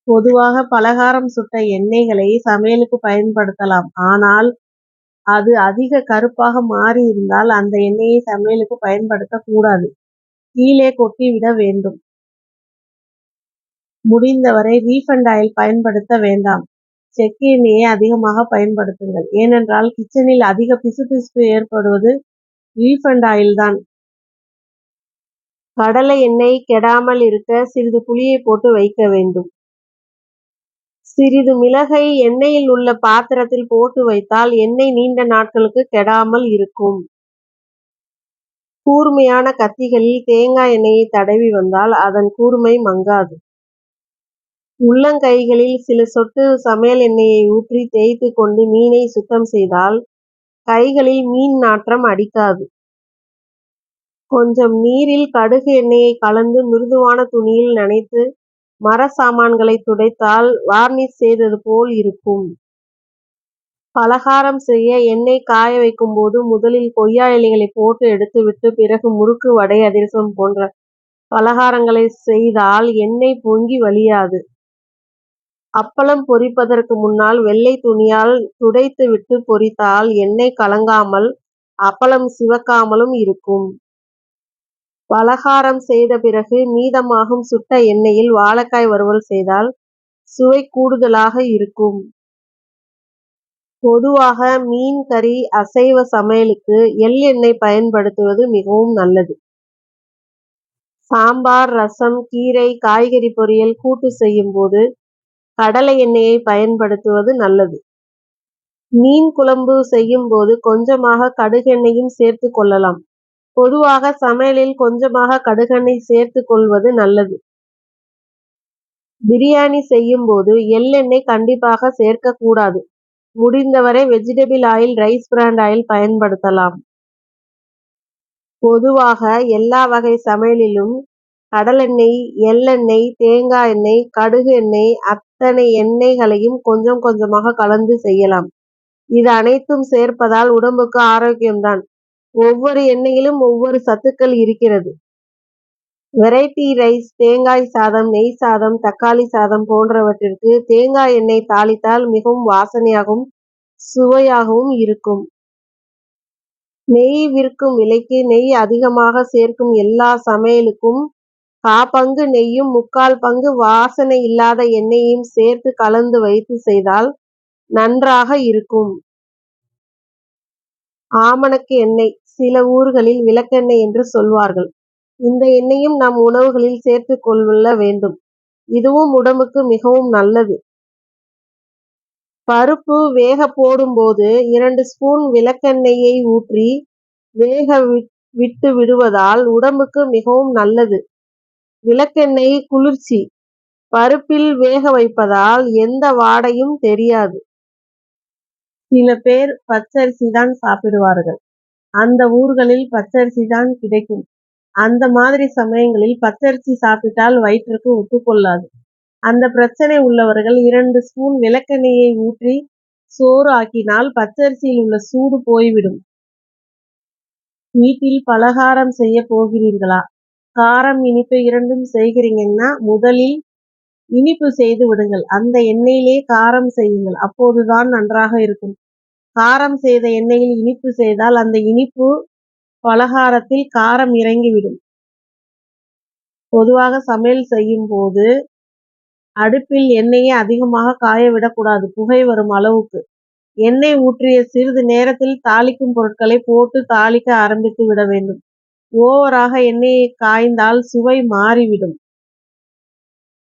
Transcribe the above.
பொதுவாக பலகாரம் சுட்ட எண்ணெய்களை சமையலுக்கு பயன்படுத்தலாம். ஆனால் அது அதிக கருப்பாக மாறியிருந்தால் அந்த எண்ணெயை சமையலுக்கு பயன்படுத்தக் கூடாது. கீழே கொட்டிவிட வேண்டும். முடிந்தவரை ரீஃபண்ட் ஆயில் பயன்படுத்த வேண்டாம். செக்கு எண்ணெயை அதிகமாக பயன்படுத்துங்கள். ஏனென்றால் கிச்சனில் அதிக பிசுபிசுப்பு ஏற்படுவது ரீஃபண்ட் ஆயில் தான். கடலை எண்ணெய் கெடாமல் இருக்க சிறிது புளியை போட்டு வைக்க வேண்டும். சிறிது மிளகை எண்ணெயில் உள்ள பாத்திரத்தில் போட்டு வைத்தால் எண்ணெய் நீண்ட நாட்களுக்கு கெடாமல் இருக்கும். கூர்மையான கத்திகளில் தேங்காய் எண்ணெயை தடவி வந்தால் அதன் கூர்மை மங்காது. உள்ளங்கைகளில் சில சொட்டு சமையல் எண்ணெயை ஊற்றி தேய்த்து கொண்டு மீனை சுத்தம் செய்தால் கைகளில் மீன் நாற்றம் அடிக்காது. கொஞ்சம் நீரில் கடுகு எண்ணெயை கலந்து மிருதுவான துணியில் நனைத்து மர சாமான்களை துடைத்தால் வார்னிஷ் செய்தது போல் இருக்கும். பலகாரம் செய்ய எண்ணெய் காய வைக்கும் போது முதலில் கொய்யா இலைகளை போட்டு எடுத்துவிட்டு பிறகு முறுக்கு, வடை, அதிரசம் போன்ற பலகாரங்களை செய்தால் எண்ணெய் பொங்கி வழியாது. அப்பளம் பொரிப்பதற்கு முன்னால் வெள்ளை துணியால் துடைத்துவிட்டு பொரித்தால் எண்ணெய் கலங்காமல் அப்பளம் சிவக்காமலும் இருக்கும். பலகாரம் செய்த பிறகு மீதமாகும் சுட்ட எண்ணெயில் வாழைக்காய் வறுவல் செய்தால் சுவை கூடுதலாக இருக்கும். பொதுவாக மீன், கறி, அசைவ சமையலுக்கு எள்ளெண்ணெய் பயன்படுத்துவது மிகவும் நல்லது. சாம்பார், ரசம், கீரை, காய்கறி பொரியல், கூட்டு செய்யும் போது கடலை எண்ணெயை பயன்படுத்துவது நல்லது. மீன் குழம்பு செய்யும் போது கொஞ்சமாக கடுகெண்ணெயும் சேர்த்து கொள்ளலாம். பொதுவாக சமையலில் கொஞ்சமாக கடுகெண்ணெய் சேர்த்து கொள்வது நல்லது. பிரியாணி செய்யும் போது எள்ளெண்ணெய் கண்டிப்பாக சேர்க்க கூடாது. முடிந்தவரை vegetable oil, rice brand oil பயன்படுத்தலாம். பொதுவாக எல்லா வகை சமையலிலும் கடலெண்ணெய், எள்ளெண்ணெய், தேங்காய் எண்ணெய், கடுகு எண்ணெய் அத்தனை எண்ணெய்களையும் கொஞ்சம் கொஞ்சமாக கலந்து செய்யலாம். இது அனைத்தும் சேர்ப்பதால் உடம்புக்கு ஆரோக்கியம்தான். ஒவ்வொரு எண்ணெயிலும் ஒவ்வொரு சத்துக்கள் இருக்கிறது. வெரைட்டி ரைஸ், தேங்காய் சாதம், நெய் சாதம், தக்காளி சாதம் போன்றவற்றிற்கு தேங்காய் எண்ணெய் தாளித்தால் மிகவும் வாசனையாகவும் சுவையாகவும் இருக்கும். நெய் விற்கும் விலைக்கு நெய் அதிகமாக சேர்க்கும் எல்லா சமையலுக்கும் பங்கு நெய்யும் 3/4 பங்கு வாசனை இல்லாத எண்ணெயையும் சேர்த்து கலந்து வைத்து செய்தால் நன்றாக இருக்கும். ஆமணக்கு எண்ணெய் சில ஊர்களில் விளக்கெண்ணெய் என்று சொல்வார்கள். இந்த எண்ணெயும் நம் உணவுகளில் சேர்த்து கொள்ள வேண்டும். இதுவும் உடம்புக்கு மிகவும் நல்லது. பருப்பு வேக போடும் போது 2 ஸ்பூன் விளக்கெண்ணெயை ஊற்றி வேக விட்டு விடுவதால் உடம்புக்கு மிகவும் நல்லது. விளக்கெண்ணெய் குளிர்ச்சி. பருப்பில் வேக வைப்பதால் எந்த வாடையும் தெரியாது. சில பேர் பச்சரிசி தான் சாப்பிடுவார்கள். அந்த ஊர்களில் பச்சரிசி தான் கிடைக்கும். அந்த மாதிரி சமயங்களில் பச்சரிசி சாப்பிட்டால் வயிற்றுக்கு ஒத்துக்கொள்ளாது. அந்த பிரச்சனை உள்ளவர்கள் 2 ஸ்பூன் விளக்கெண்ணெயை ஊற்றி சோறு ஆக்கினால் பச்சரிசியில் உள்ள சூடு போய்விடும். வீட்டில் பலகாரம் செய்ய போகிறீர்களா? காரம், இனிப்பு இரண்டும் செய்கிறீங்கன்னா முதலில் இனிப்பு செய்து விடுங்கள். அந்த எண்ணெயிலே காரம் செய்யுங்கள். அப்போதுதான் நன்றாக இருக்கும். காரம் செய்த எண்ணெயில் இனிப்பு செய்தால் அந்த இனிப்பு பலகாரத்தில் காரம் இறங்கிவிடும். பொதுவாக சமையல் செய்யும் போது அடுப்பில் எண்ணெயை அதிகமாக காய விடக்கூடாது. புகை வரும் அளவுக்கு. எண்ணெய் ஊற்றிய சிறிது நேரத்தில் தாளிக்கும் பொருட்களை போட்டு தாளிக்க ஆரம்பித்து விட வேண்டும். ஓவராக எண்ணெயை காய்ந்தால் சுவை மாறிவிடும்.